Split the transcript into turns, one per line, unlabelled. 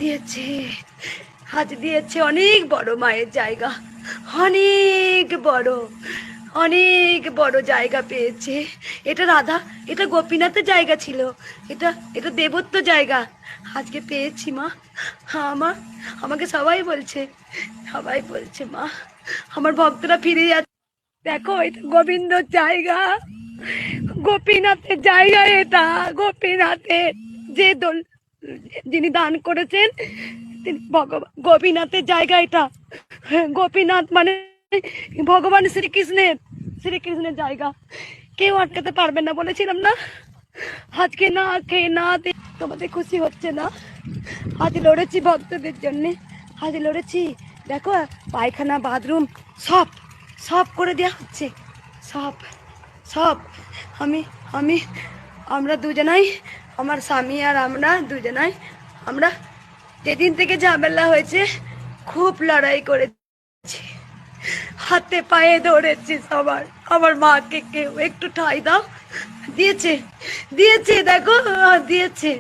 দিয়েছে, আজ দিয়েছে অনেক বড় মায়ের জায়গা, অনেক বড়, অনেক বড় জায়গা পেয়েছে। এটা রাধা, এটা গোপীনাথের জায়গা ছিল, এটা এটা দেবত্ব জায়গা, আজকে পেয়েছি মা। হ্যাঁ মা, আমাকে সবাই বলছে, সবাই বলছে মা আমার ভক্তরা ফিরে যাচ্ছে। দেখো এটা গোবিন্দর জায়গা, গোপীনাথের জায়গা, এটা গোপীনাথের, যে দোল যিনি দান করেছেন তিনি ভগবান, গোপীনাথের জায়গা এটা। গোপীনাথ মানে ভগবান শ্রীকৃষ্ণের, শ্রীকৃষ্ণের জায়গা, কেউ আটকাতে পারবে না, বলেছিলাম না। আজকে না খেয়ে না তোমাদের খুশি হচ্ছে না? আজ লড়েছি ভক্তদের জন্য, আজ লড়েছি। দেখো পায়খানা বাথরুম সব সব করে দেওয়া হচ্ছে, সব সব। আমি আমি আমরা দুজনাই, আমার স্বামী আর আমরা দুজনাই, আমরা যেদিন থেকে ঝামেলা হয়েছে খুব লড়াই করেছি, হাতে পায়ে ধরেছি সবার। আমার মাকে কেউ একটু ঠাঁই দাও, দিয়েছে, দিয়েছে, দেখো দিয়েছে।